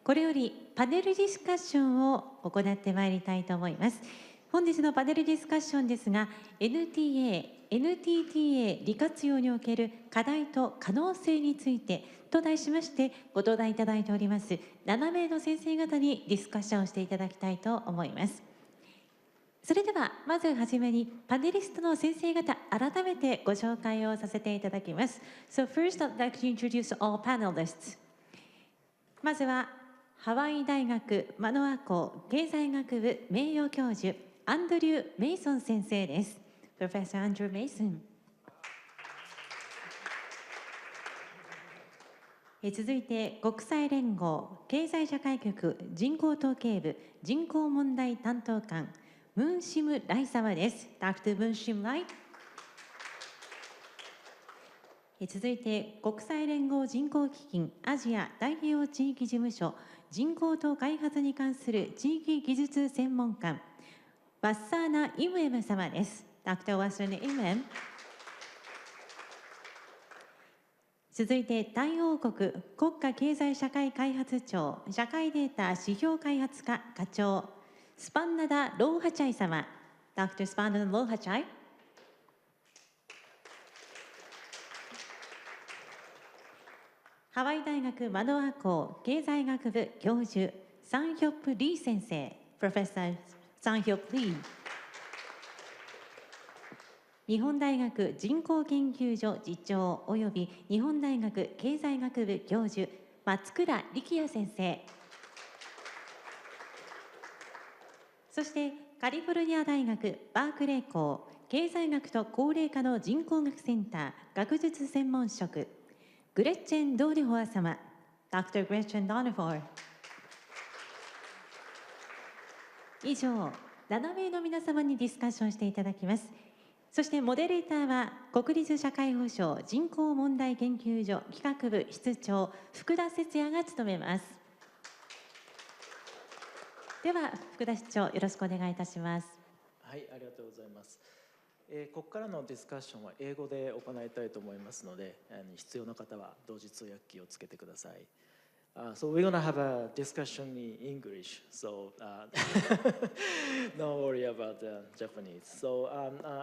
これよりパネルディスカッションを行ってまいりたいと思います。本日のパネルディスカッションですが、NTA、NTTA 利活用における課題と可能性についてと題しましてご登壇いただいております7名の先生方にディスカッションをしていただきたいと思います。それではまずはじめにパネリストの先生方改めてご紹介をさせていただきます。So first I'd like to introduce all panelists. まずはハワイ大学マノア校経済学部名誉教授アンドリュー・メイソン先生です。Professor Andrew Mason。続いて国際連合経済社会局人口統計部人口問題担当官ムーンシム・ライ様です。Dr. ムーンシム・ライ。続いて国際連合人口基金アジア太平洋地域事務所人口と開発に関する地域技術専門官ワッサーナ・イムエム様です。Dr. ワッサーナ・イムエム。続いて大王国国家経済社会開発庁社会データ指標開発課課長スパンナダ・ローハチャイ様 Dr. スパンナダ・ローハチャイ。ハワイ大学マノア校経済学部教授サンヒョップ・リー先生 Professor サンヒョップ・リー。日本大学人口研究所次長および日本大学経済学部教授松倉力也先生。そしてカリフォルニア大学バークレー校経済学と高齢化の人口学センター学術専門職グレッチェン・ドーリホア様 Dr. グレッチェン・ドーリホア。以上7名の皆様にディスカッションしていただきます。そしてモデレーターは国立社会保障人口問題研究所企画部室長福田節也が務めます。では福田室長よろしくお願いいたします。はい、ありがとうございます。ここからのディスカッションは英語で行いたいと思いますので、必要な方は同時通訳機をつけてください。So we're gonna have a discussion in English, so don't worry about the Japanese. So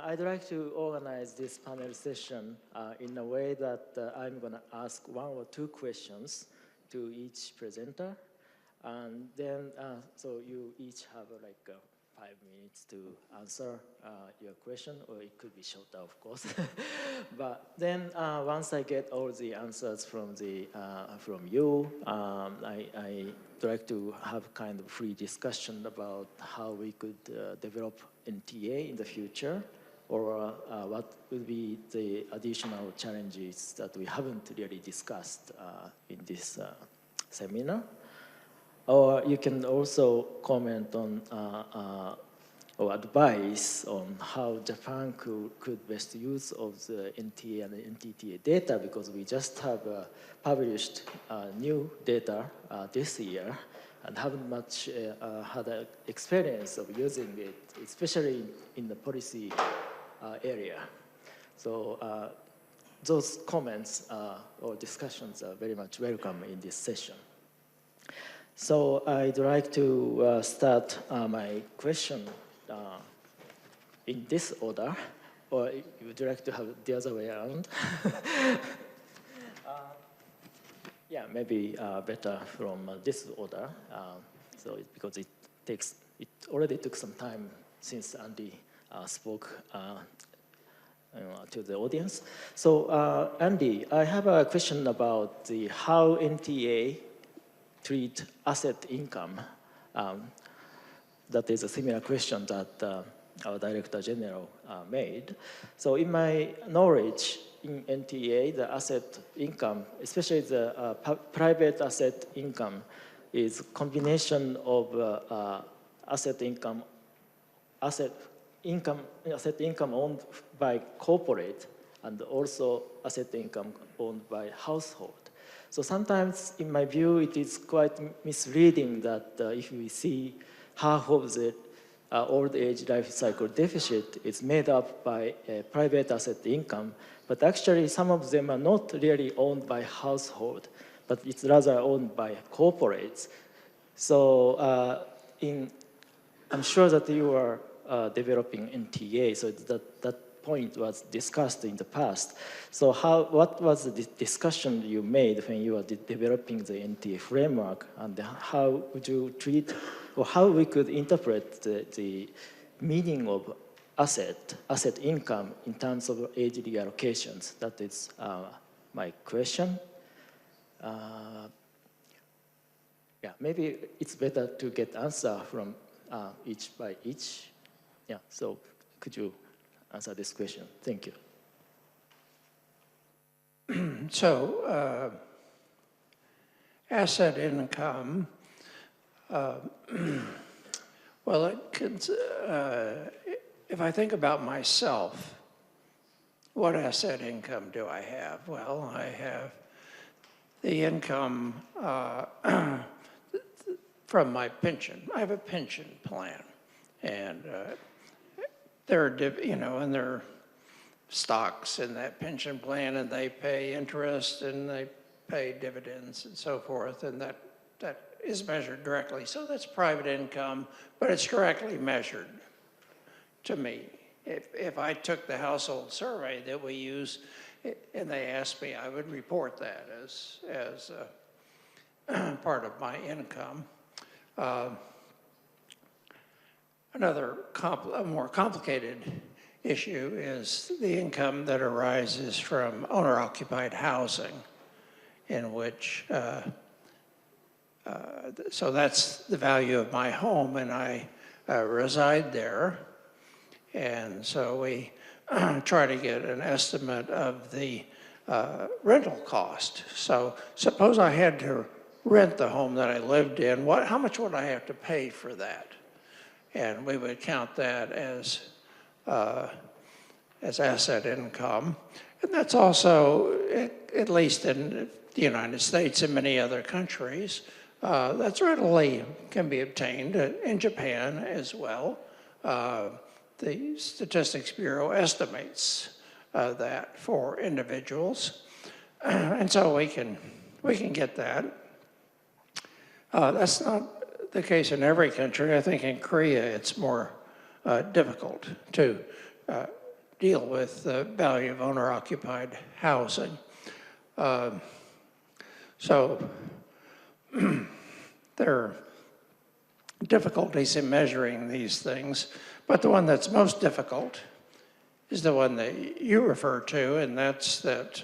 I'd like to organize this panel session in a way that I'm gonna ask 1 or 2 questions to each presenter, and then so you each have like 5 minutes to answer your question, or it could be shorter, of course. But then once I get all the answers from you, I like to have kind of free discussion about how we could develop NTA in the future, or what would be the additional challenges that we haven't really discussed in this seminar. Or you can also comment on or advise on how Japan could best use of the NTA and the NTTA data, because we just have published new data this year and haven't much had an experience of using it, especially in the policy area. So those comments or discussions are very much welcome in this session. So I'd like to start my question in this order, or would you like to have the other way around? Yeah, maybe better from this order. So because it already took some time since Andy spoke to the audience. So Andy, I have a question about how NTA treat asset income. That is a similar question that our Director General made. So in my knowledge, in NTA, the asset income, especially the private asset income, is a combination of asset income owned by corporate and also asset income owned by household. So sometimes, in my view, it is quite misleading that if we see half of the old age life cycle deficit is made up by private asset income, but actually some of them are not really owned by household, but it's rather owned by corporates. So I'm sure that you are developing NTA, so that point was discussed in the past. So what was the discussion you made when you were developing the NTA framework, and how would you treat, or how we could interpret the meaning of asset income in terms of age reallocations? That is my question. Yeah, maybe it's better to get answer from each by each. Yeah, so could you answer this question? Thank you. So, asset income, well, if I think about myself, what asset income do I have? Well, I have the income from my pension. I have a pension plan, and there are, and there are stocks in that pension plan, and they pay interest, and they pay dividends, and so forth, and that is measured directly. So that's private income, but it's directly measured to me. If I took the household survey that we use, and they asked me, I would report that as part of my income. Another more complicated issue is the income that arises from owner-occupied housing, in which, so that's the value of my home, and I reside there. And so we try to get an estimate of the rental cost. So suppose I had to rent the home that I lived in, how much would I have to pay for that? And we would count that as asset income. And that's also, at least in the United States and many other countries, that's readily can be obtained in Japan as well. The Statistics Bureau estimates that for individuals. And so we can get that. That's not the case in every country. I think in Korea it's more difficult to deal with the value of owner-occupied housing. So there are difficulties in measuring these things, but the one that's most difficult is the one that you refer to, and that's that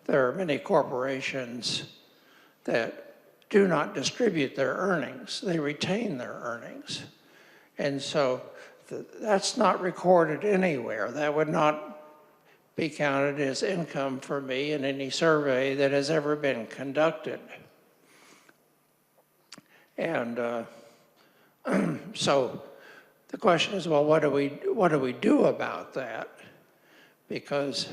there are many corporations that do not distribute their earnings. They retain their earnings. And so that's not recorded anywhere. That would not be counted as income for me in any survey that has ever been conducted. And so the question is, well, what do we do about that? Because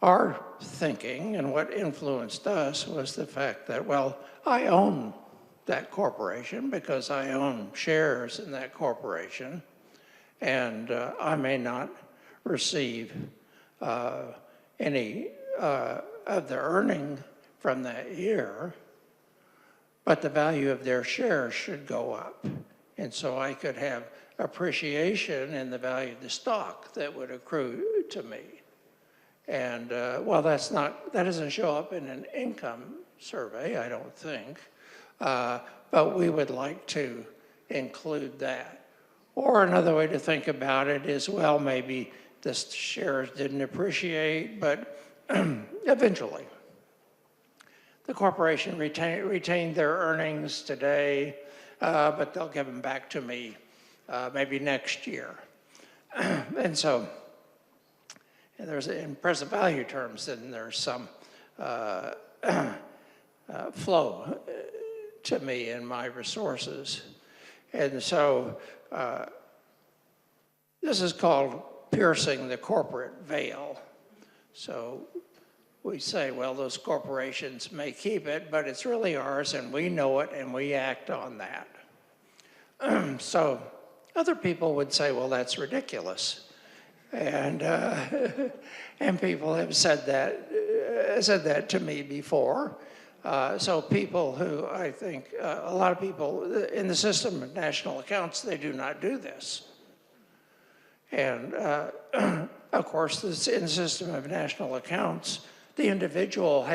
our thinking and what influenced us was the fact that, well, I own that corporation because I own shares in that corporation, and I may not receive any of the earning from that year, but the value of their shares should go up. And so I could have appreciation in the value of the stock that would accrue to me. And well, that doesn't show up in an income survey, I don't think, but we would like to include that. Or another way to think about it is, well, maybe the shares didn't appreciate, but eventually the corporation retained their earnings today, but they'll give them back to me maybe next year. And so, and there's, in present value terms, then there's some flow to me in my resources. And so this is called piercing the corporate veil. So we say, well, those corporations may keep it, but it's really ours, and we know it, and we act on that. So other people would say, well, that's ridiculous. And people have said that to me before. So people who, I think, a lot of people in the system of national accounts, they do not do this. And of course, in the system of national accounts, the individual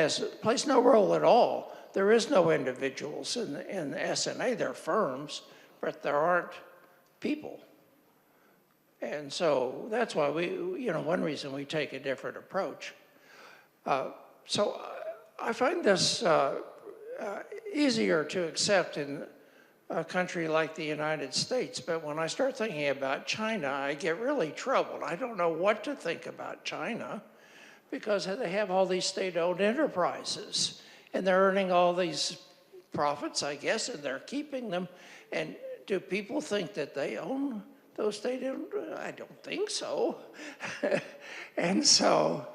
plays no role at all. There is no individuals in the SNA. They're firms, but there aren't people. And so that's why one reason we take a different approach. So I find this easier to accept in a country like the United States, but when I start thinking about China, I get really troubled. I don't know what to think about China because they have all these state-owned enterprises and they're earning all these profits, I guess, and they're keeping them. And do people think that they own those state-owned? I don't think so. And so,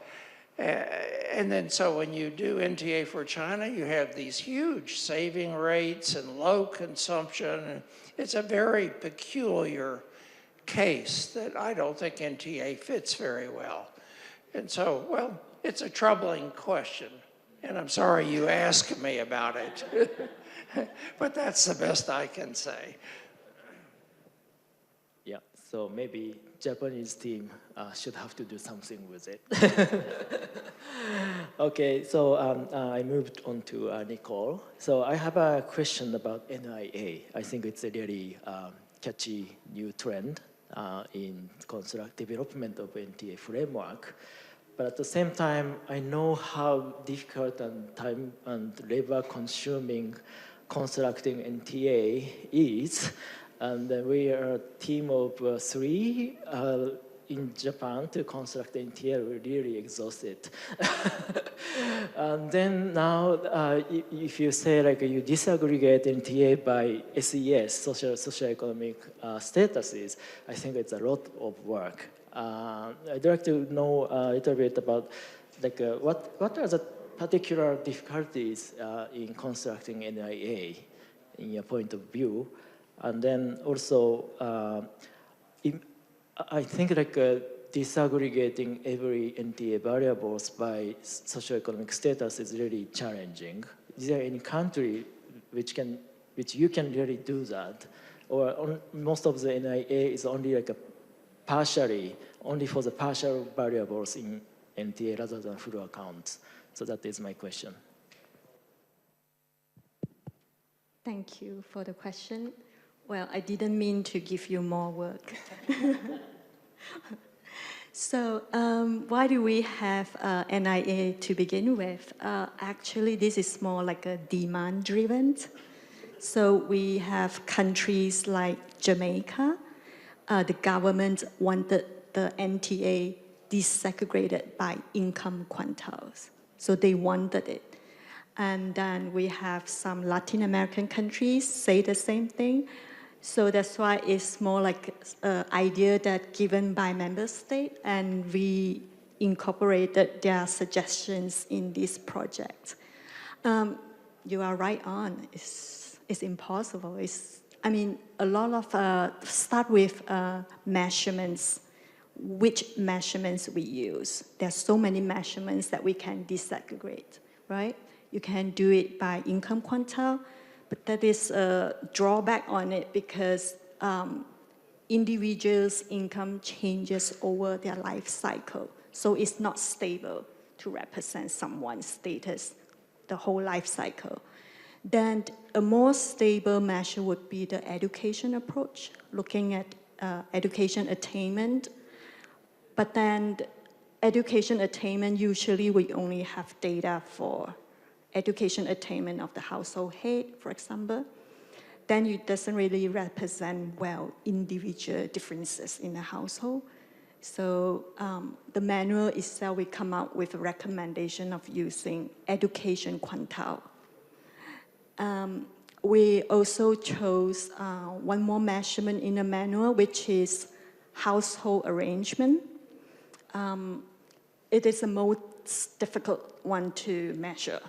so when you do NTA for China, you have these huge saving rates and low consumption. And it's a very peculiar case that I don't think NTA fits very well. And so, well, it's a troubling question. And I'm sorry you asked me about it. But that's the best I can say. Yeah, so maybe Japanese team should have to do something with it. Okay, so I moved on to Nicole. So I have a question about NIA. I think it's a really catchy new trend in development of NTA framework. But at the same time, I know how difficult and time and labor consuming constructing NTA is. And we are a team of 3 in Japan to construct NTA. We're really exhausted. And then now, if you say like you disaggregate NTA by SES, socioeconomic statuses, I think it's a lot of work. I'd like to know a little bit about like what are the particular difficulties in constructing NIA in your point of view, and then also I think like disaggregating every NTA variables by socioeconomic status is really challenging. Is there any country which you can really do that, or most of the NIA is only like only for the partial variables in NTA rather than full accounts? So that is my question. Thank you for the question. Well, I didn't mean to give you more work. So why do we have NIA to begin with? Actually, this is more like a demand-driven. So we have countries like Jamaica. The government wanted the NTA desegregated by income quintiles. So they wanted it. And then we have some Latin American countries say the same thing. So that's why it's more like an idea that given by member state, and we incorporated their suggestions in this project. You are right on. It's impossible. I mean, a lot of start with measurements. Which measurements we use? There's so many measurements that we can disaggregate, right? You can do it by income quintile, but that is a drawback on it because individuals' income changes over their life cycle. So it's not stable to represent someone's status the whole life cycle. Then a more stable measure would be the education approach, looking at education attainment. But then education attainment, usually we only have data for education attainment of the household head, for example. Then it doesn't really represent well individual differences in the household. So the manual itself, we come out with a recommendation of using education quintile. We also chose one more measurement in the manual, which is household arrangement. It is the most difficult one to measure.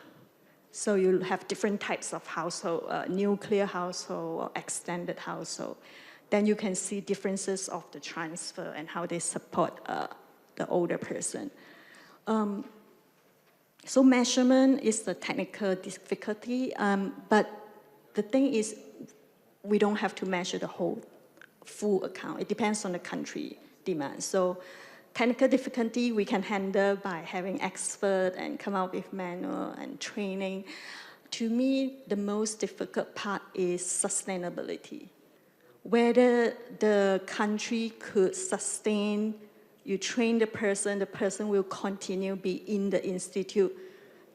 So you have different types of household, nuclear household or extended household. Then you can see differences of the transfer and how they support the older person. So measurement is the technical difficulty, but the thing is, we don't have to measure the whole full account. It depends on the country demand. So technical difficulty we can handle by having expert and come out with manual and training. To me, the most difficult part is sustainability. Whether the country could sustain, you train the person will continue be in the institute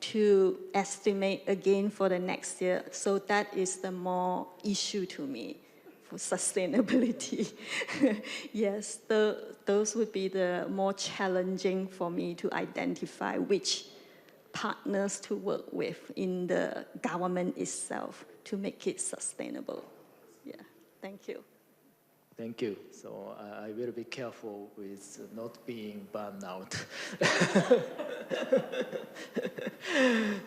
to estimate again for the next year. So that is the more issue to me for sustainability. Yes, those would be the more challenging for me to identify which partners to work with in the government itself to make it sustainable. Yeah, thank you. Thank you. So I will be careful with not being burned out.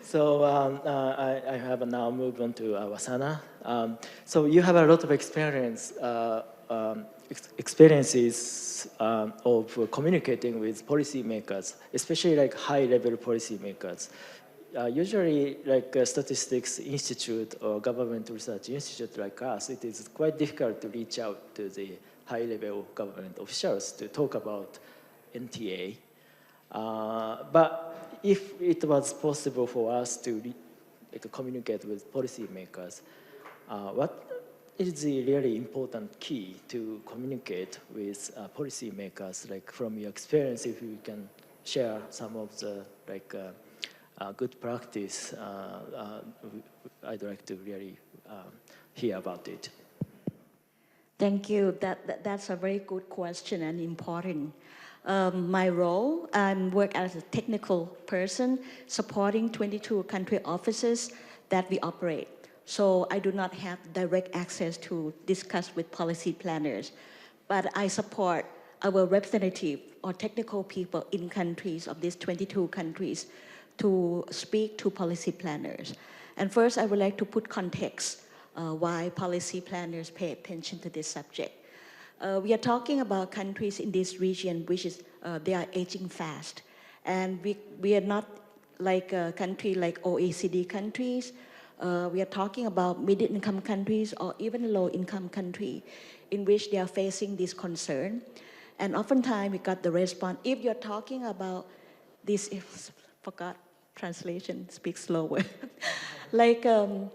So I have now moved on to Wasana. So you have a lot of experiences of communicating with policymakers, especially like high-level policymakers. Usually, like a statistics institute or government research institute like us, it is quite difficult to reach out to the high-level government officials to talk about NTA. But if it was possible for us to communicate with policymakers, what is the really important key to communicate with policymakers? Like from your experience, if you can share some of the good practice, I'd like to really hear about it. Thank you. That's a very good question and important. My role, I work as a technical person supporting 22 country offices that we operate. So I do not have direct access to discuss with policy planners, but I support our representative or technical people in countries of these 22 countries to speak to policy planners. And first, I would like to put context why policy planners pay attention to this subject. We are talking about countries in this region which is, they are aging fast. And we are not like a country like OECD countries. We are talking about middle-income countries or even low-income country in which they are facing this concern. And oftentimes we got the response, if you're talking about this, forgot translation, speak slower. Like 10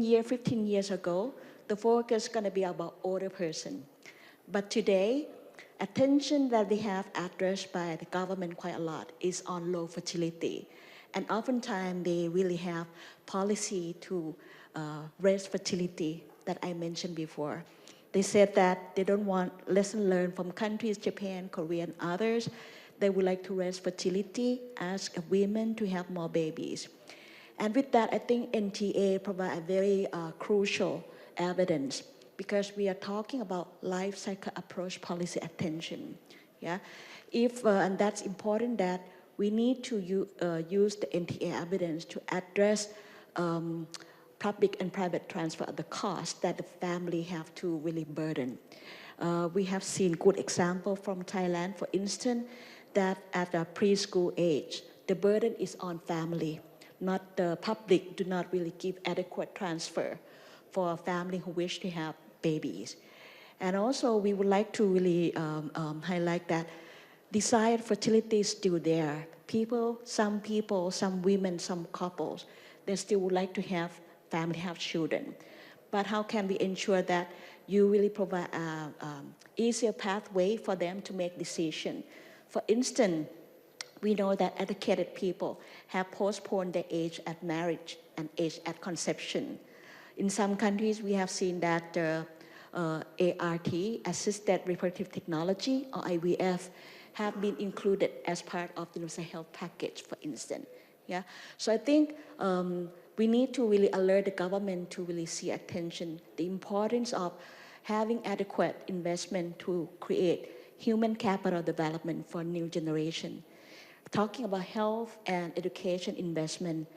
years, 15 years ago, the focus is gonna be about older person. But today, attention that we have addressed by the government quite a lot is on low fertility. And oftentimes they really have policy to raise fertility that I mentioned before. They said that they don't want lesson learned from countries, Japan, Korea, and others. They would like to raise fertility, ask women to have more babies. And with that, I think NTA provide a very crucial evidence because we are talking about life cycle approach policy attention. Yeah, and that's important that we need to use the NTA evidence to address public and private transfer of the cost that the family have to really burden. We have seen good example from Thailand, for instance, that at a preschool age, the burden is on family, not the public do not really give adequate transfer for a family who wish to have babies. And also we would like to really highlight that desired fertility is still there. Some women, some couples, they still would like to have family, have children. But how can we ensure that you really provide an easier pathway for them to make decisions? For instance, we know that educated people have postponed their age at marriage and age at conception. In some countries, we have seen that ART, assisted reproductive technology, or IVF, have been included as part of the universal health package, for instance. Yeah? So I think we need to really alert the government to really see attention, the importance of having adequate investment to create human capital development for new generation. Talking about health and education investment,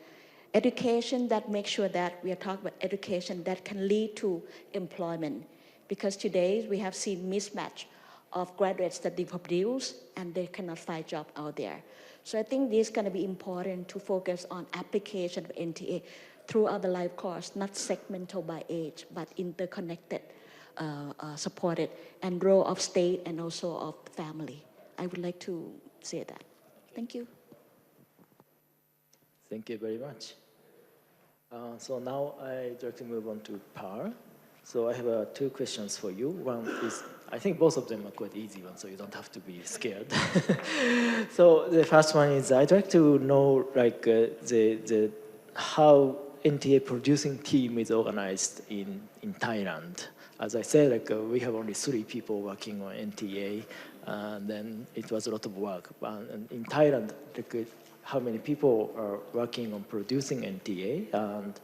education that makes sure that we are talking about education that can lead to employment. Because today we have seen mismatch of graduates that they produce and they cannot find job out there. So I think this is going to be important to focus on application of NTA throughout the life course, not segmental by age, but interconnected, supported, and role of state and also of family. I would like to say that. Thank you. Thank you very much. So now I'd like to move on to PAR. So I have two questions for you. One is, I think both of them are quite easy ones, so you don't have to be scared. So the first one is, I'd like to know like how NTA producing team is organized in Thailand. As I said, like we have only 3 people working on NTA, and then it was a lot of work. And in Thailand, like, how many people are working on producing NTA, and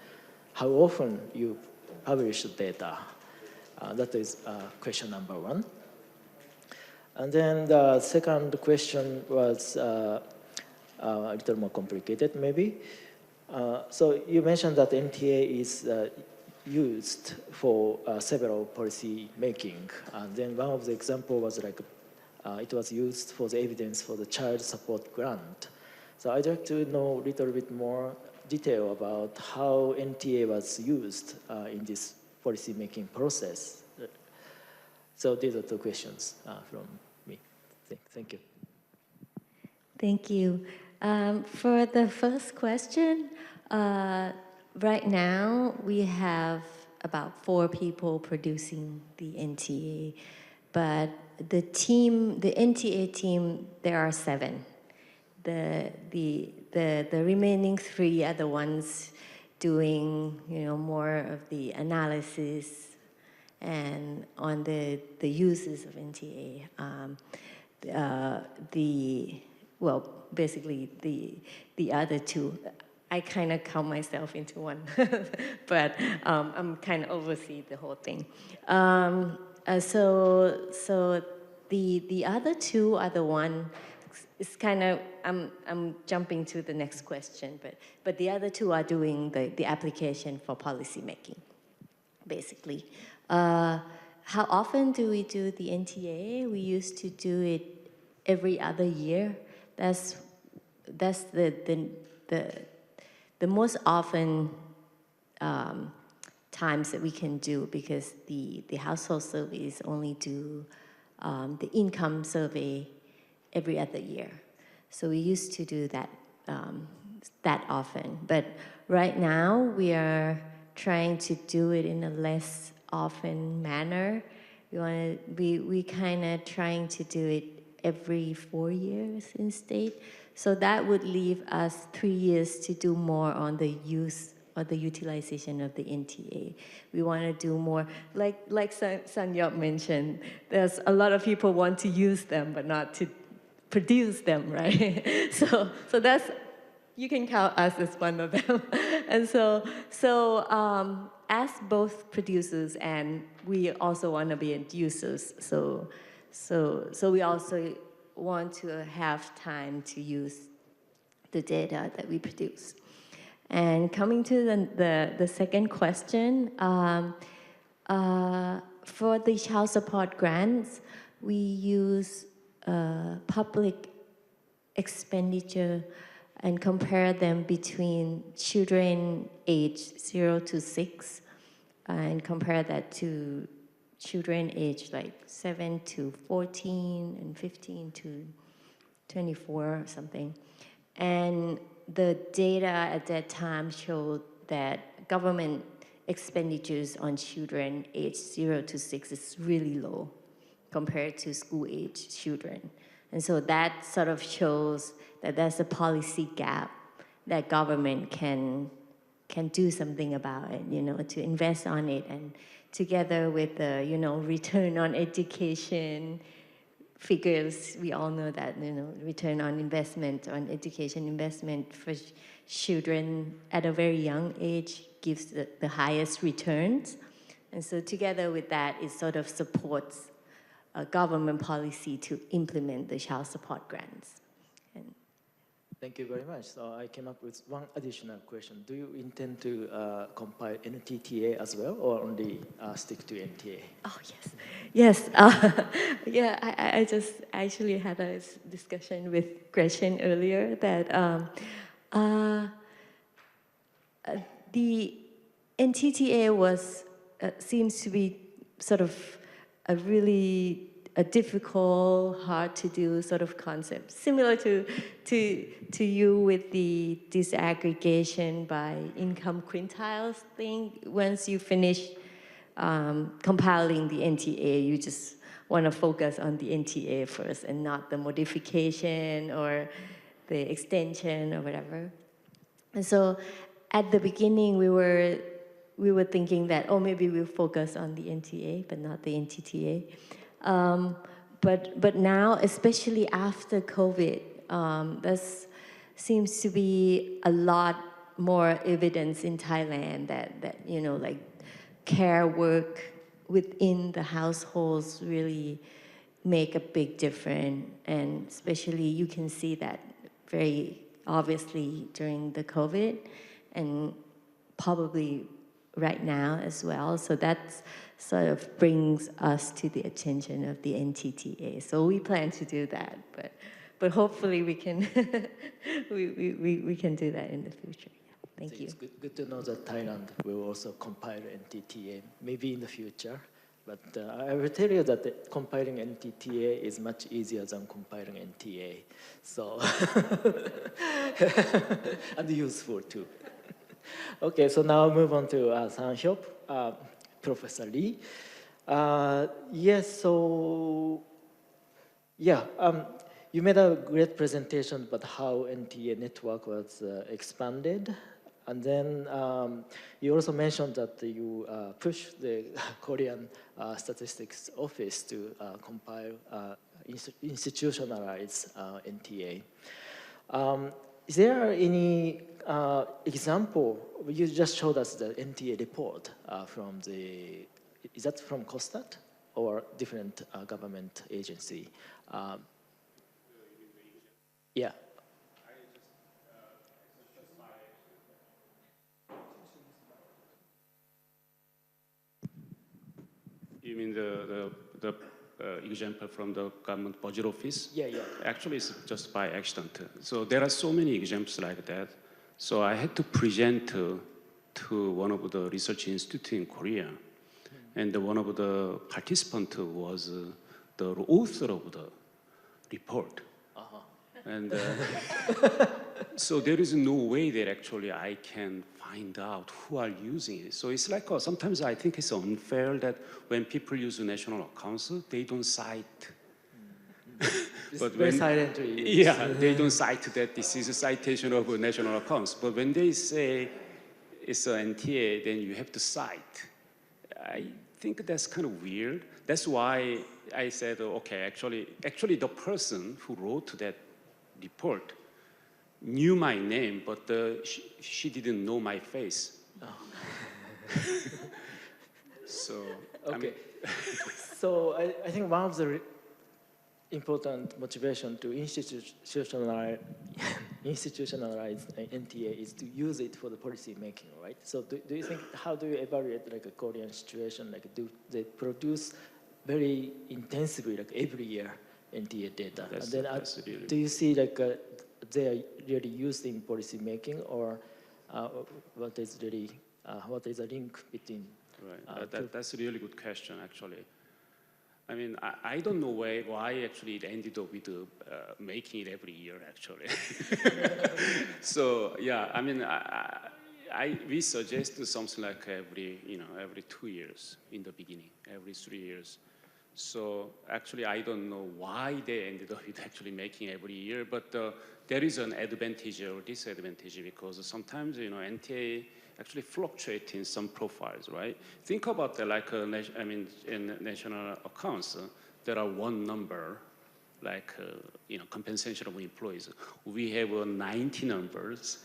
how often you publish data? That is question number 1. And then the second question was a little more complicated, maybe. So you mentioned that NTA is used for several policy making. And then one of the examples was like, it was used for the evidence for the child support grant. So I'd like to know a little bit more detail about how NTA was used in this policy making process. So these are 2 questions from me. Thank you. Thank you. For the first question, right now we have about 4 people producing the NTA, but the NTA team, there are 7. The remaining 3 are the ones doing, more of the analysis and on the uses of NTA. Basically the other 2, I kind of count myself into one, but I'm kind of oversee the whole thing. So the other 2 are the one. It's kind of, I'm jumping to the next question, but the other 2 are doing the application for policy making, basically. How often do we do the NTA? We used to do it every other year. That's the most often times that we can do, because the household surveys only do the income survey every other year. So we used to do that that often. But right now we are trying to do it in a less often manner. We kind of trying to do it every 4 years instead. So that would leave us 3 years to do more on the use or the utilization of the NTA. We want to do more, like Sanyop mentioned, there's a lot of people want to use them, but not to produce them, right? So that's, you can count us as one of them. And so as both producers, and we also want to be end users, so we also want to have time to use the data that we produce. And coming to the second question, for the child support grants, we use public expenditure and compare them between children aged 0 to 6 and compare that to children aged like 7 to 14 and 15 to 24 or something. And the data at that time showed that government expenditures on children aged 0 to 6 is really low compared to school-age children. And so that sort of shows that there's a policy gap that government can do something about it, to invest on it. And together with the, return on education figures, we all know that, return on investment, on education investment for children at a very young age gives the highest returns. And so together with that, it sort of supports a government policy to implement the child support grants. And Thank you very much. So I came up with one additional question. Do you intend to compile NTTA as well, or only stick to NTA? Oh, yes. Yes. Yeah, I just actually had a discussion with Gretchen earlier that the NTTA seems to be sort of a difficult, hard to do sort of concept, similar to you with the disaggregation by income quintiles thing. Once you finish compiling the NTA, you just want to focus on the NTA first and not the modification or the extension or whatever. And so at the beginning, we were thinking that, oh, maybe we'll focus on the NTA, but not the NTTA. But now, especially after COVID, there seems to be a lot more evidence in Thailand that you know, like care work within the households really make a big difference, and especially you can see that very obviously during the COVID, and probably right now as well. So that sort of brings us to the attention of the NTTA. So we plan to do that, but hopefully we can we can do that in the future. Yeah. Thank you. It's good to know that Thailand will also compile NTTA, maybe in the future. But I will tell you that compiling NTTA is much easier than compiling NTA. So, and useful too. Okay, so now move on to Sanhyop, Professor Lee. Yes, so, yeah, you made a great presentation about how NTA network was expanded. And then you also mentioned that you pushed the Korean Statistics Office to compile institutionalized NTA. Is there any example? You just showed us the NTA report from the, is that from COSTAT or different government agency? Yeah. You mean the example from the government budget office? Yeah, yeah. Actually, it's just by accident. So there are so many examples like that. So I had to present to one of the research institutes in Korea. And one of the participants was the author of the report. And so there is no way that actually I can find out who are using it. So it's like, sometimes I think it's unfair that when people use national accounts, they don't cite. But very silently. Yeah, they don't cite that this is a citation of national accounts. But when they say it's an NTA, then you have to cite. I think that's kind of weird. That's why I said, okay, actually the person who wrote that report knew my name, but she didn't know my face. Oh. So, okay. I mean, so I think one of the important motivation to institutionalize NTA is to use it for the policy making, right? So do you think, how do you evaluate like a Korean situation? Like, do they produce very intensively, like every year, NTA data? That's, and then really do you see like they are really used in policy making, or what is the link between? Right, that's a really good question, actually. I mean, I don't know why actually it ended up with making it every year, actually. So yeah, I mean, we suggest something like every 2 years in the beginning, every 3 years. So actually, I don't know why they ended up with actually making every year, but there is an advantage or disadvantage, because sometimes NTA actually fluctuate in some profiles, right? Think about in national accounts, there are one number, like compensation of employees. We have 90 numbers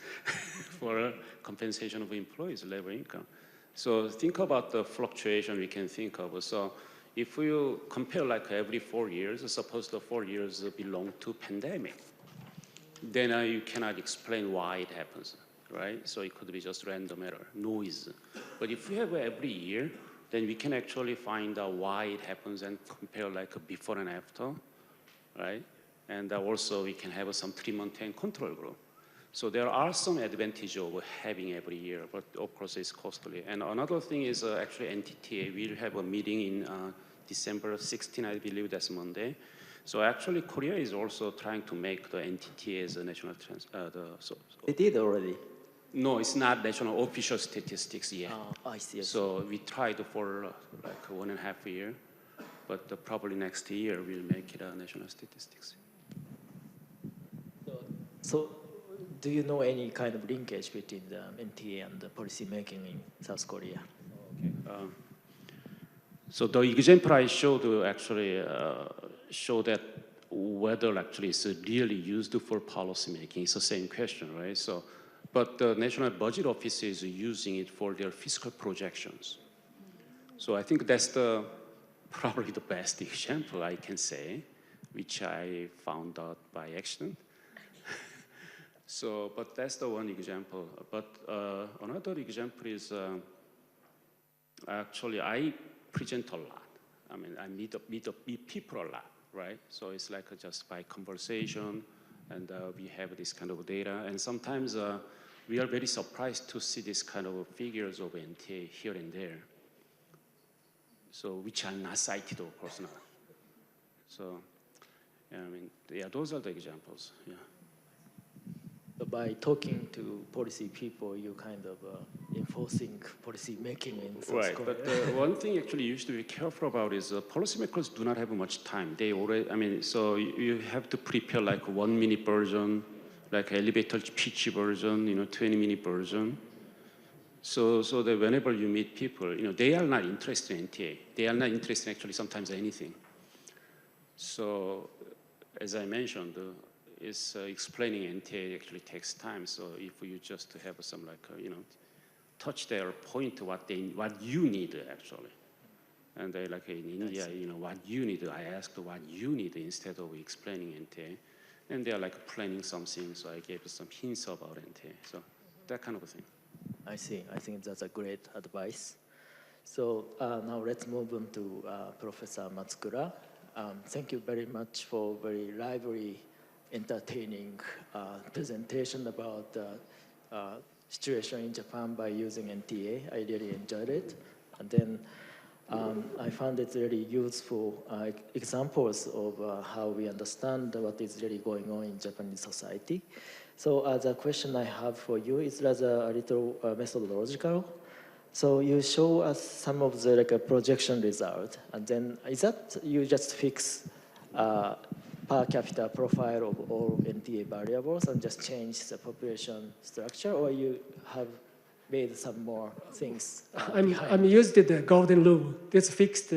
for compensation of employees, labor income. So think about the fluctuation we can think of. So if you compare like every 4 years, suppose the 4 years belong to pandemic. then you cannot explain why it happens, right? So it could be just random error, noise. But if we have every year, then we can actually find out why it happens and compare like a before and after, right? And also we can have some treatment and control group. So there are some advantage of having every year, but of course it's costly. And another thing is actually NTTA. We'll have a meeting in December 16, I believe that's Monday. So actually Korea is also trying to make the NTTA as a national They did already. No, it's not national official statistics yet. I see. So we tried for like 1.5 years, but probably next year we'll make it a national statistics. So do you know any kind of linkage between the NTA and the policy making in South Korea? Okay. So the example I showed actually show that whether actually it's really used for policy making. It's the same question, right? So, but the National Budget Office is using it for their fiscal projections. So I think that's probably the best example I can say, which I found out by accident. So, but that's the one example. But another example is actually I present a lot. I mean, I meet people a lot, right? So it's like just by conversation, and we have this kind of data. And sometimes we are very surprised to see this kind of figures of NTA here and there. So which are not cited, of course, not. So, yeah, I mean, yeah, those are the examples, yeah. By talking to policy people, you kind of enforcing policy making in South Right, Korea. but one thing actually you should be careful about is policymakers do not have much time. They already, I mean, so you have to prepare like 1-minute version, like elevator pitch version, 20-minute version. So that whenever you meet people, they are not interested in NTA. They are not interested in actually sometimes anything. So as I mentioned, is explaining NTA actually takes time. So if you just have some like, touch their point, what you need actually. And they like in India, what you need, I asked what you need instead of explaining NTA. And they're like planning something, so I gave some hints about NTA. So that kind of a thing. I see. I think that's a great advice. So now let's move on to Professor Matsukura. Thank you very much for very lively, entertaining presentation about the situation in Japan by using NTA. I really enjoyed it. And then I found it really useful examples of how we understand what is really going on in Japanese society. So the question I have for you is rather a little methodological. So you show us some of the projection result, and then is that you just fix per capita profile of all NTA variables and just change the population structure, or you have made some more things? I'm used to the golden rule. That's fixed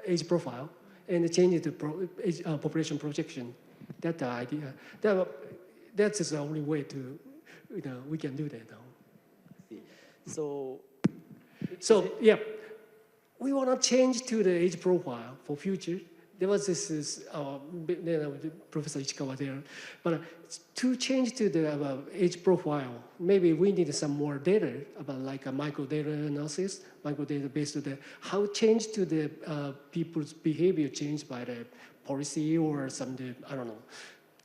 age profile and change the population projection. That's the idea. That's the only way to, we can do that now. So yeah, we want to change to the age profile for future. There was this Professor Ichikawa there, but to change to the age profile, maybe we need some more data about like a micro data analysis, micro data based on how change to the people's behavior changed by the policy or some, I don't know,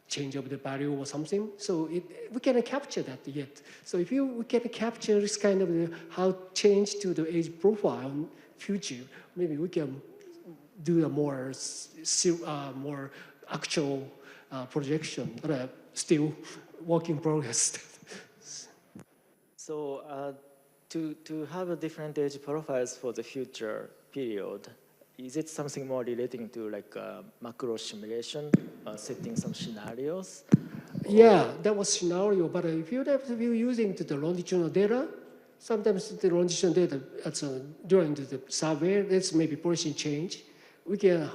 change of the value or something. So we cannot capture that yet. So if we can capture this kind of how change to the age profile in future, maybe we can do a more actual projection, but still work in progress. So to have a different age profiles for the future period, is it something more relating to like macro simulation, setting some scenarios? Yeah, that was scenario, but if you're using the longitudinal data, sometimes the longitudinal data during the survey, that's maybe policy change. We can,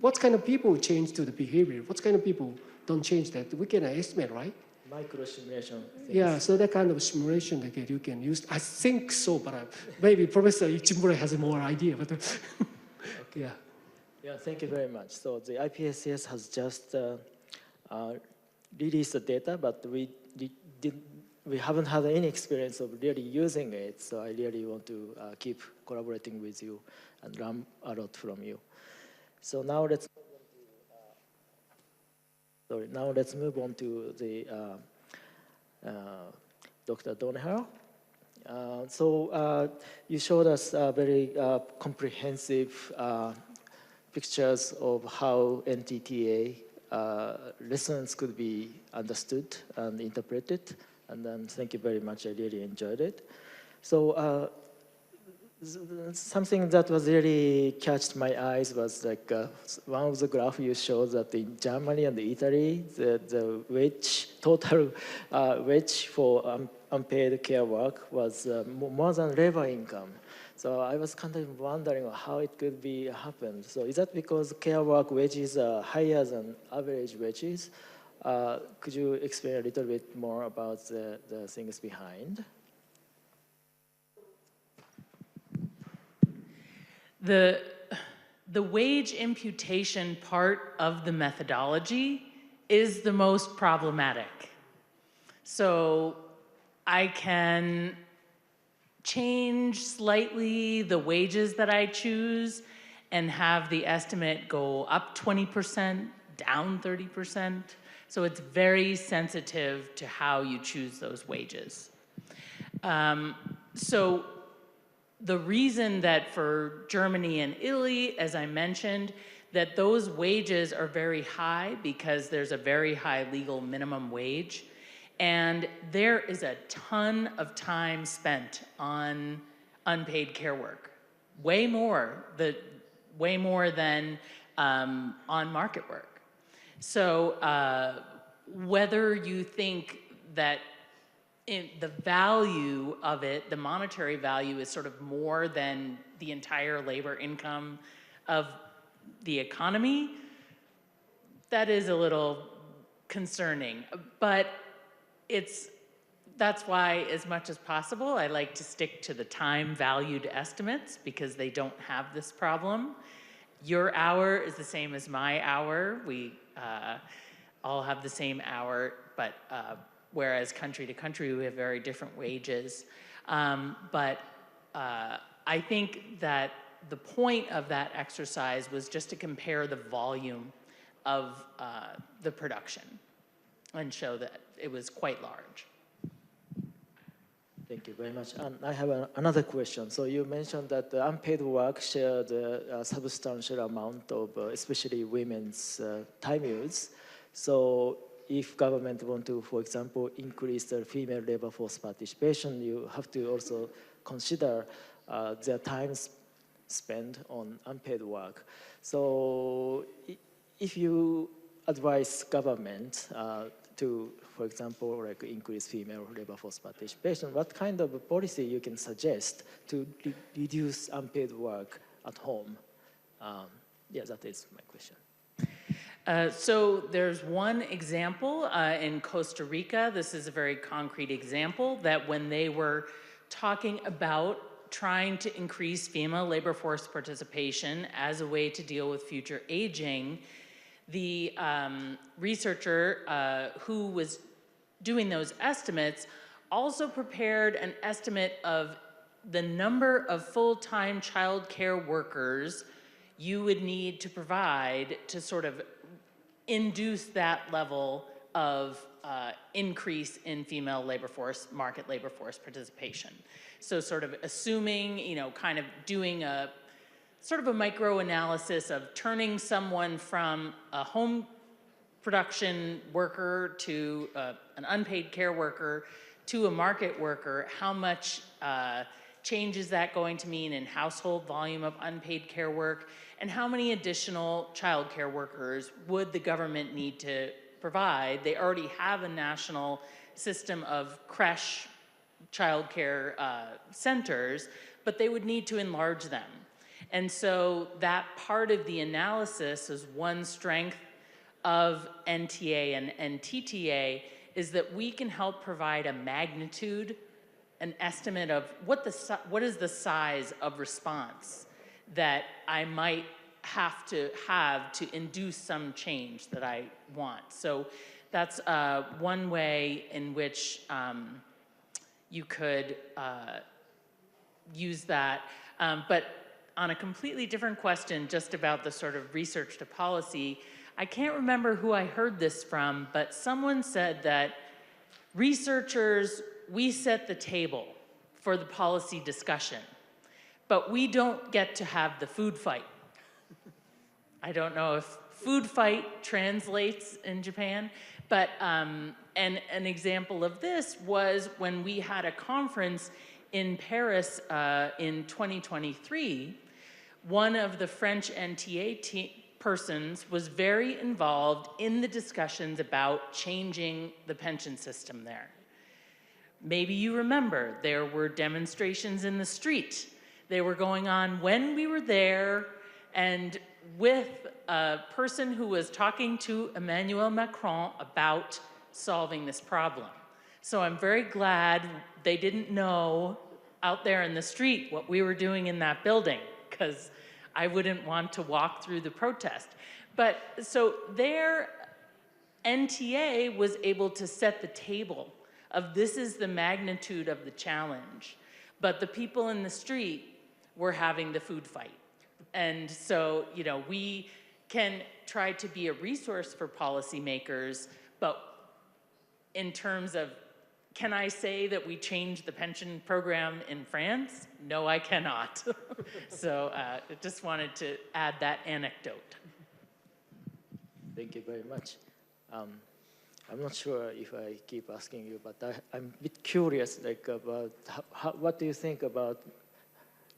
what kind of people change to the behavior? What kind of people don't change that? We can estimate, right? Micro simulation things. Yeah, so that kind of simulation that you can use. I think so, but maybe Professor Ichimura has more idea. But okay. Yeah, thank you very much. So the IPSS has just release the data, but we haven't had any experience of really using it. So I really want to keep collaborating with you and learn a lot from you. So now let's move on to the Dr. Donahoe. You showed us very comprehensive pictures of how NTTA lessons could be understood and interpreted. And then thank you very much, I really enjoyed it. So something that was really catched my eyes was like one of the graphs you showed that in Germany and Italy, the wage, total wage for unpaid care work was more than labor income. So I was kind of wondering how it could be happened. So is that because care work wages are higher than average wages? Could you explain a little bit more about the things behind? The wage imputation part of the methodology is the most problematic. So I can change slightly the wages that I choose and have the estimate go up 20%, down 30%. So it's very sensitive to how you choose those wages. So the reason that for Germany and Italy, as I mentioned, that those wages are very high because there's a very high legal minimum wage. And there is a ton of time spent on unpaid care work, way more than on market work. So whether you think that the value of it, the monetary value, is sort of more than the entire labor income of the economy, that is a little concerning. But that's why, as much as possible, I like to stick to the time valued estimates because they don't have this problem. Your hour is the same as my hour. We all have the same hour, but whereas country to country, we have very different wages. But I think that the point of that exercise was just to compare the volume of the production and show that it was quite large. Thank you very much. And I have another question. So you mentioned that the unpaid work shared a substantial amount of, especially women's time use. So if government want to, for example, increase the female labor force participation, you have to also consider their time spent on unpaid work. So if you advise government to, for example, like increase female labor force participation, what kind of policy you can suggest to reduce unpaid work at home? Yeah, that is my question. So there's one example in Costa Rica. This is a very concrete example that when they were talking about trying to increase female labor force participation as a way to deal with future aging, the researcher who was doing those estimates also prepared an estimate of the number of full-time child care workers you would need to provide to sort of induce that level of increase in female labor force, market labor force participation. So sort of assuming, kind of doing a sort of a micro-analysis of turning someone from a home production worker to an unpaid care worker to a market worker, how much change is that going to mean in household volume of unpaid care work, and how many additional child care workers would the government need to provide? They already have a national system of creche child care centers, but they would need to enlarge them. And so that part of the analysis is one strength of NTA and NTTA is that we can help provide a magnitude, an estimate of what is the size of response that I might have to induce some change that I want. So That's one way in which you could use that. But on a completely different question, just about the sort of research to policy, I can't remember who I heard this from, but someone said that researchers, we set the table for the policy discussion, but we don't get to have the food fight. I don't know if food fight translates in Japan, but and an example of this was when we had a conference in Paris in 2023, one of the French NTA persons was very involved in the discussions about changing the pension system there. Maybe you remember there were demonstrations in the street. They were going on when we were there, and with a person who was talking to Emmanuel Macron about solving this problem. So I'm very glad they didn't know out there in the street what we were doing in that building, because I wouldn't want to walk through the protest. But so their NTA was able to set the table of this is the magnitude of the challenge, but the people in the street were having the food fight. And so, you know, we can try to be a resource for policymakers, but in terms of, can I say that we changed the pension program in France? No, I cannot. So I just wanted to add that anecdote. Thank you very much. I'm not sure if I keep asking you, but I'm a bit curious, like, about what do you think about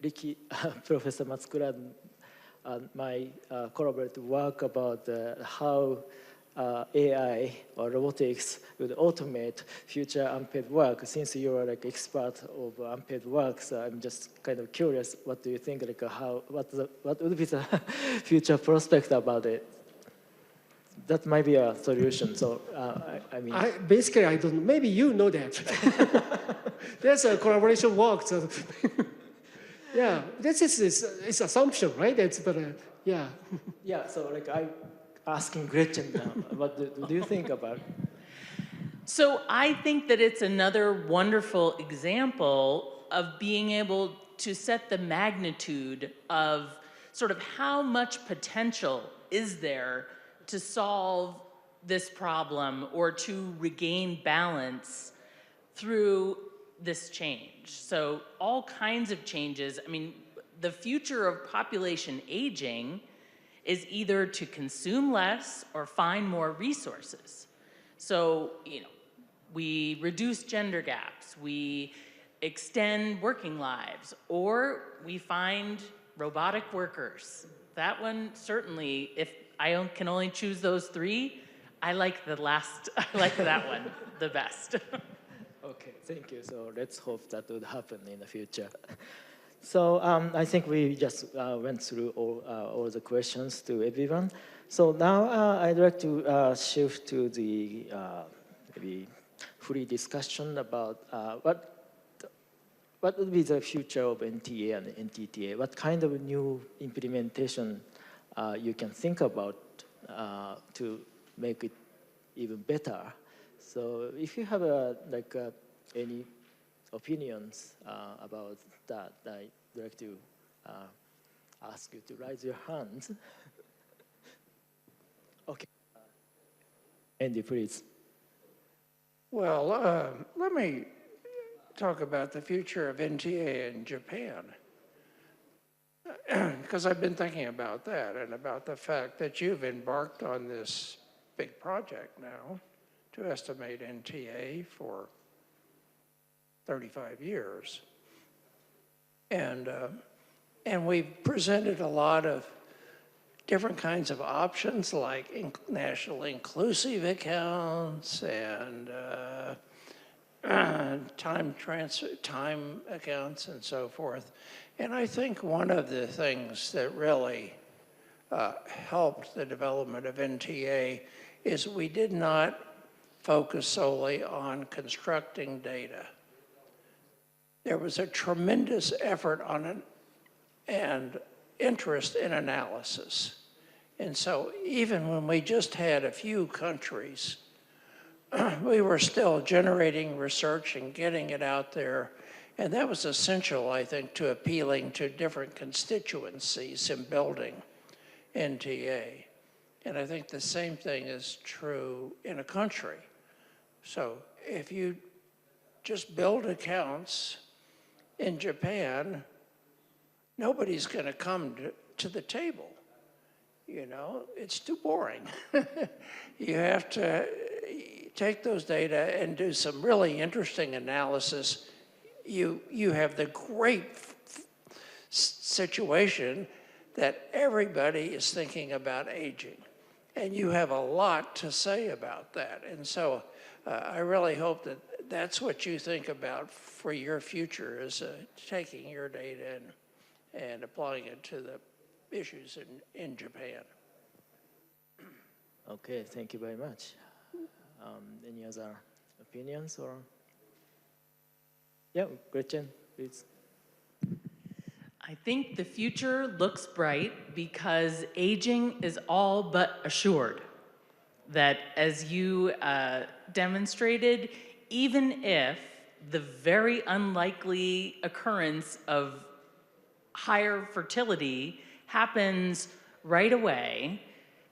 Ricky, Professor Matsukura, and my collaborative work about how AI or robotics would automate future unpaid work. Since you are like expert of unpaid work, so I'm just kind of curious. What do you think? Like, what would be the future prospect about it? That might be a solution. So I mean, basically I don't know. Maybe you know that. There's a collaboration work. So yeah, this is it's assumption, right? That's but yeah. Yeah. So like I'm asking Gretchen now. What do you think about? So I think that it's another wonderful example of being able to set the magnitude of sort of how much potential is there to solve this problem or to regain balance through this change. So all kinds of changes. I mean, the future of population aging is either to consume less or find more resources. So, you know, we reduce gender gaps, we extend working lives, or we find robotic workers. That one certainly, if I can only choose those three, I like the last, I like that one the best. Okay, thank you. So let's hope that would happen in the future. So I think we just went through all the questions to everyone. So now I'd like to shift to the maybe free discussion about what would be the future of NTA and NTTA? What kind of new implementation you can think about to make it even better? So if you have any opinions about that, I'd like to ask you to raise your hands. Okay. Andy, please. Well, let me talk about the future of NTA in Japan. Because I've been thinking about that and about the fact that you've embarked on this big project now to estimate NTA for 35 years. And we've presented a lot of different kinds of options like national inclusive accounts and time accounts and so forth. And I think one of the things that really helped the development of NTA is we did not focus solely on constructing data. There was a tremendous effort on it and interest in analysis. And so even when we just had a few countries we were still generating research and getting it out there. And that was essential, I think, to appealing to different constituencies in building NTA. And I think the same thing is true in a country. So if you just build accounts in Japan, nobody's going to come to the table. You know, it's too boring. You have to take those data and do some really interesting analysis. You have the great situation that everybody is thinking about aging. And you have a lot to say about that. And so I really hope that that's what you think about for your future, is taking your data and applying it to the issues in Japan. Okay, thank you very much. Any other opinions or? Yeah, Gretchen, please. I think the future looks bright because aging is all but assured. That, as you demonstrated, even if the very unlikely occurrence of higher fertility happens right away,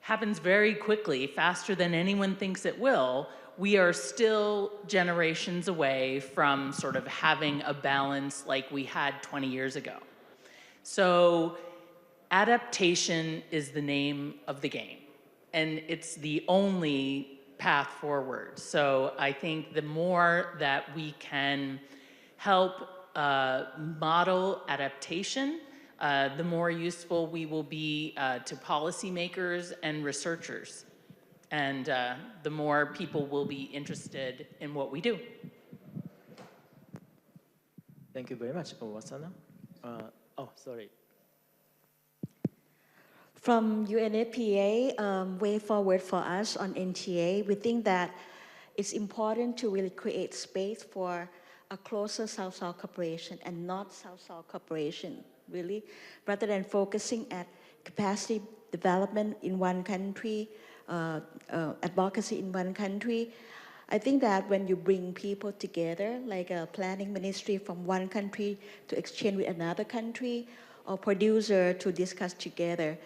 happens very quickly, faster than anyone thinks it will, we are still generations away from sort of having a balance like we had 20 years ago. So adaptation is the name of the game, and it's the only path forward. So I think the more that we can help model adaptation, the more useful we will be to policymakers and researchers. And the more people will be interested in what we do. Thank you very much. Wasana? Oh, sorry. From UNFPA, way forward for us on NTA, we think that it's important to really create space for a closer South-South cooperation and not South-South cooperation, really, rather than focusing at capacity development in one country, advocacy in one country. I think that when you bring people together, like a planning ministry from one country to exchange with another country, or producer to discuss together,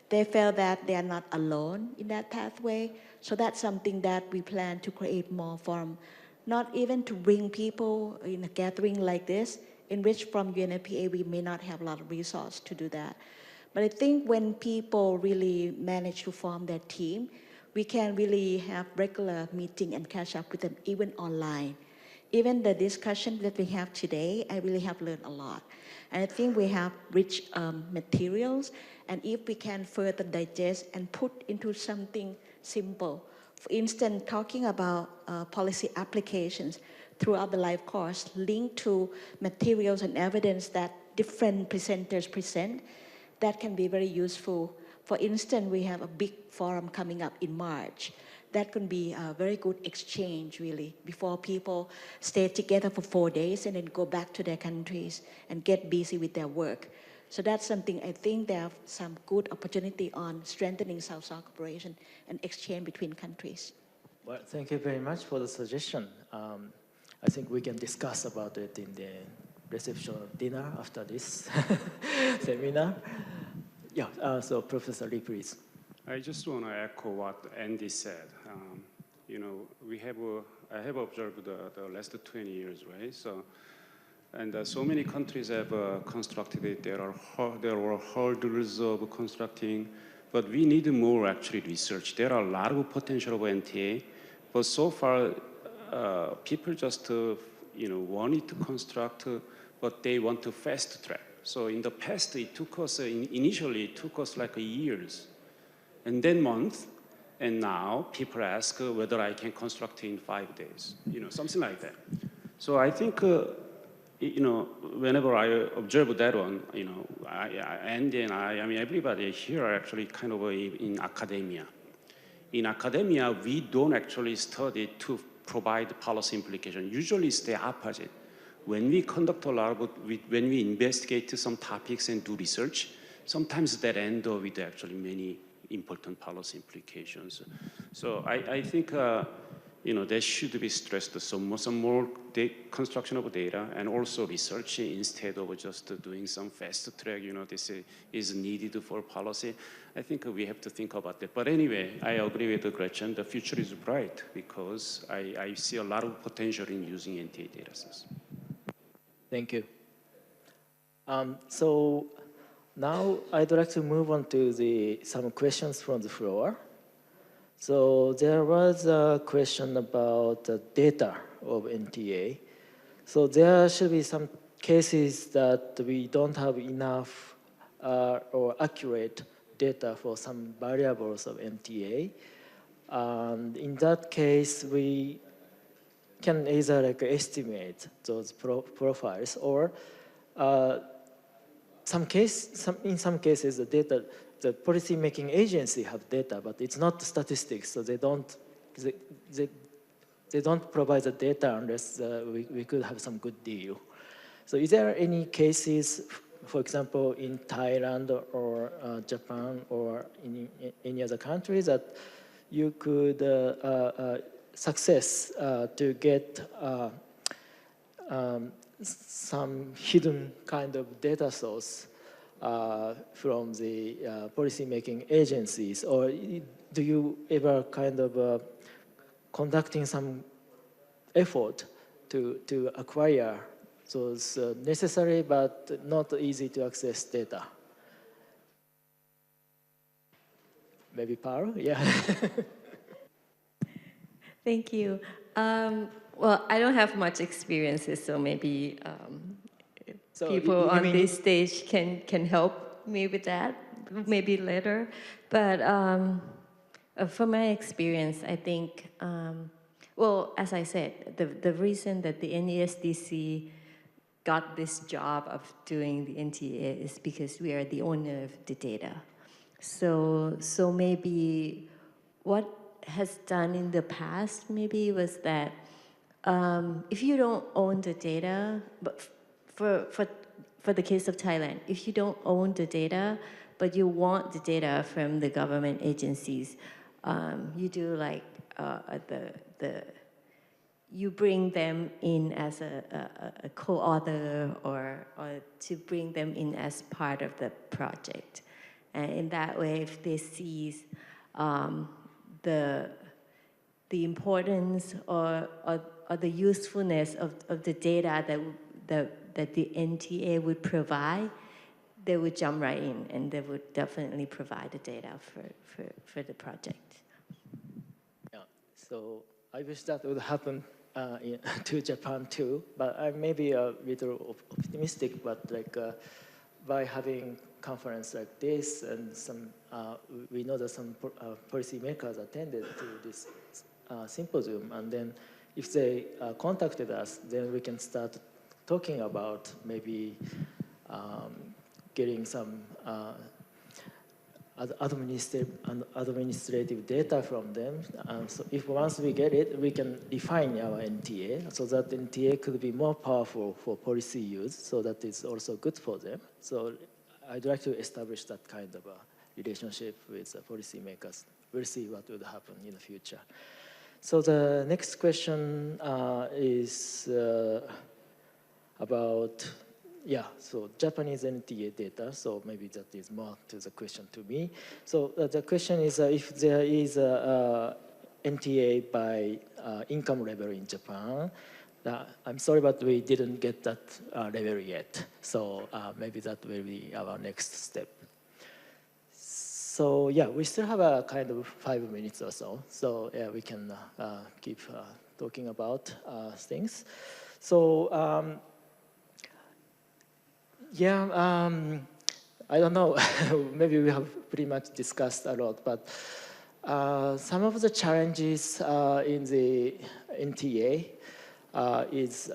they feel that they are not alone in that pathway. So that's something that we plan to create more from, not even to bring people in a gathering like this, in which from UNFPA we may not have a lot of resources to do that. But I think when people really manage to form their team, we can really have regular meeting and catch up with them, even online. Even the discussion that we have today, I really have learned a lot. And I think we have rich materials, and if we can further digest and put into something simple, for instance, talking about policy applications throughout the life course, linked to materials and evidence that different presenters present, that can be very useful. For instance, we have a big forum coming up in March. That can be a very good exchange, really, before people stay together for 4 days and then go back to their countries and get busy with their work. So that's something I think there are some good opportunity on strengthening South-South cooperation and exchange between countries. Well, thank you very much for the suggestion. I think we can discuss about it in the reception dinner after this seminar. Yeah, so Professor Lee, please. I just want to echo what Andy said. You know, I have observed the last 20 years, right? So, and so many countries have constructed it. There were hurdles of constructing, but we need more actually research. There are a lot of potential of NTA, but so far, people just wanted to construct, but they want to fast track. So in the past, it took us initially it took us like years, and then months, and now people ask whether I can construct in 5 days, something like that. So I think, whenever I observe that one, Andy and I mean, everybody here are actually kind of in academia. In academia, we don't actually study to provide policy implication. Usually it's the opposite. When we conduct a lot of, when we investigate some topics and do research, sometimes that ends up with actually many important policy implications. So I think, there should be stressed some more construction of data and also research instead of just doing some fast track, this is needed for policy. I think we have to think about that. But anyway, I agree with Gretchen. The future is bright because I see a lot of potential in using NTA data sets. Thank you. So now I'd like to move on to some questions from the floor. So there was a question about the data of NTA. So there should be some cases that we don't have enough or accurate data for some variables of NTA. And in that case, we can either estimate those profiles or in some cases the policy-making agency have data, but it's not statistics, so they don't provide the data unless we could have some good deal. So is there any cases, for example, in Thailand or Japan or in any other country that you could success to get some hidden kind of data source from the policy-making agencies, or do you ever kind of conducting some effort to acquire those necessary but not easy to access data? Maybe Paul? Yeah. Thank you. Well, I don't have much experiences, so maybe So people on this stage can help me with that, maybe later. But from my experience, I think, well, as I said, the reason that the NESDC got this job of doing the NTA is because we are the owner of the data. So maybe what has done in the past maybe was that if you don't own the data, but for the case of Thailand, if you don't own the data, but you want the data from the government agencies, you do like you bring them in as a co-author or to bring them in as part of the project. And in that way, if they see the importance or the usefulness of the data that the NTA would provide, they would jump right in and they would definitely provide the data for the project. Yeah, so I wish that would happen to Japan too, but I may be a little optimistic, but like by having conference like this and some, we know that some policymakers attended to this symposium, and then if they contacted us, then we can start talking about maybe getting some administrative data from them. So if once we get it, we can define our NTA so that NTA could be more powerful for policy use, so that it's also good for them. So I'd like to establish that kind of a relationship with the policymakers. We'll see what will happen in the future. So the next question is about, yeah, so Japanese NTA data, so maybe that is more to the question to me. So the question is if there is a NTA by income level in Japan. I'm sorry, but we didn't get that level yet. So maybe that will be our next step. So yeah, we still have a kind of 5 minutes or so. So yeah, we can keep talking about things. So yeah, I don't know. Maybe we have pretty much discussed a lot, but some of the challenges in the NTA is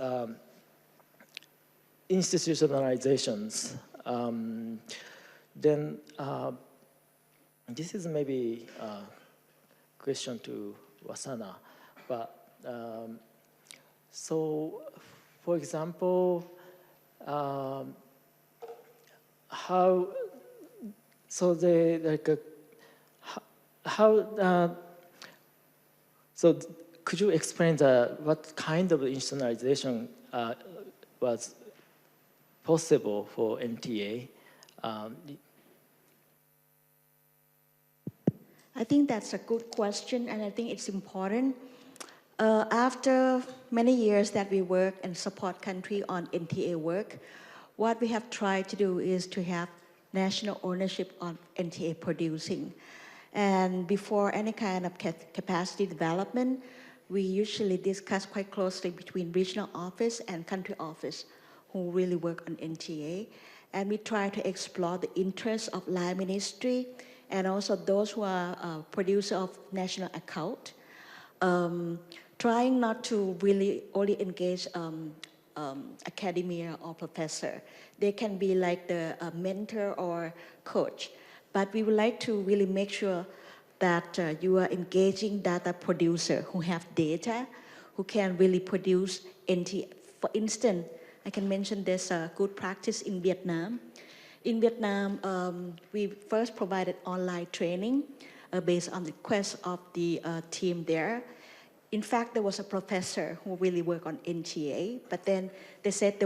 institutionalizations. Then this is maybe a question to Wasana, but so for example, how so they like how so could you explain what kind of institutionalization was possible for NTA? I think that's a good question, and I think it's important. After many years that we work and support country on NTA work, what we have tried to do is to have national ownership on NTA producing. And before any kind of capacity development, we usually discuss quite closely between regional office and country office who really work on NTA. And we try to explore the interests of line ministry and also those who are producer of national account. Trying not to really only engage academia or professor. They can be like the mentor or coach. But we would like to really make sure that you are engaging data producer who have data, who can really produce NT. For instance, I can mention this good practice in Vietnam. In Vietnam, we first provided online training based on the request of the team there. In fact, there was a professor who really worked on NTA, but then they said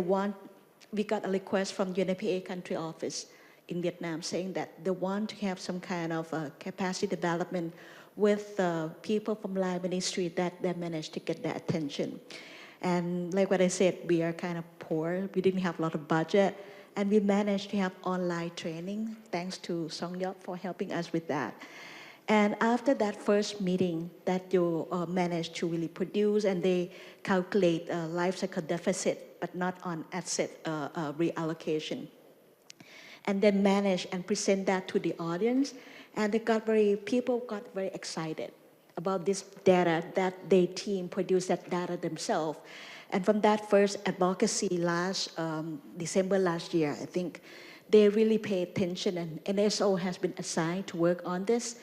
we got a request from UNFPA country office in Vietnam saying that they want to have some kind of capacity development with people from line ministry that they managed to get their attention. And like what I said, we are kind of poor. We didn't have a lot of budget. And we managed to have online training, thanks to Song Yop for helping us with that. And after that first meeting that you managed to really produce and they calculate life cycle deficit, but not on asset reallocation. And then manage and present that to the audience. And people got very excited about this data that their team produced that data themselves. And from that first advocacy December last year, I think, they really pay attention and NSO has been assigned to work on this.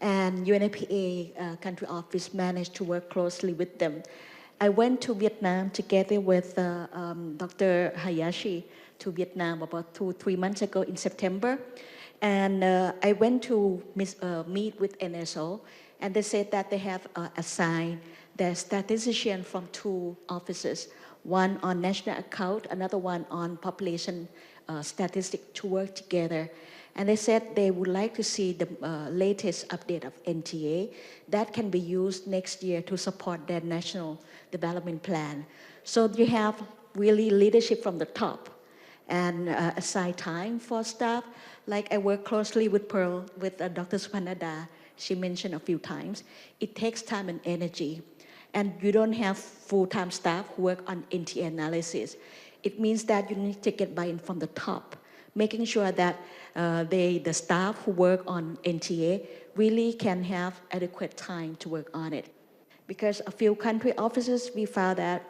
And UNFPA country office managed to work closely with them. I went to Vietnam together with Dr. Hayashi to Vietnam about 2-3 months ago in September. And I went to meet with NSO, and they said that they have assigned their statistician from 2 offices, one on national account, another one on population statistic to work together. And they said they would like to see the latest update of NTA that can be used next year to support their national development plan. So you have really leadership from the top and assign time for staff. Like I work closely with Pearl, with Dr. Supanada, she mentioned a few times. It takes time and energy. And you don't have full-time staff who work on NTA analysis. It means that you need to get buy-in from the top, making sure that the staff who work on NTA really can have adequate time to work on it. Because a few country offices, we found that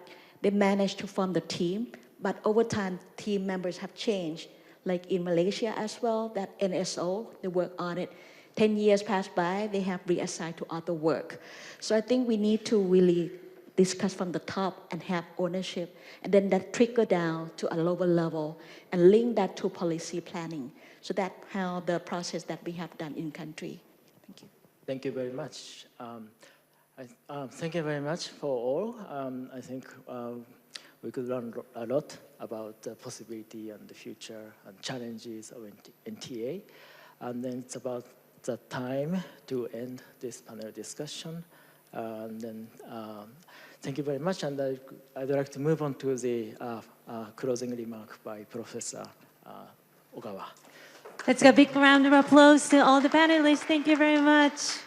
they managed to form the team, but over time, team members have changed. Like in Malaysia as well, that NSO, they work on it. 10 years passed by, they have reassigned to other work. So I think we need to really discuss from the top and have ownership, and then that trickle down to a lower level and link that to policy planning. So that's how the process that we have done in country. Thank you. Thank you very much. Thank you very much for all. I think we could learn a lot about the possibility and the future and challenges of NTA. And then it's about the time to end this panel discussion. And then thank you very much. And I'd like to move on to the closing remark by Professor Ogawa. Let's give a big round of applause to all the panelists. Thank you very much.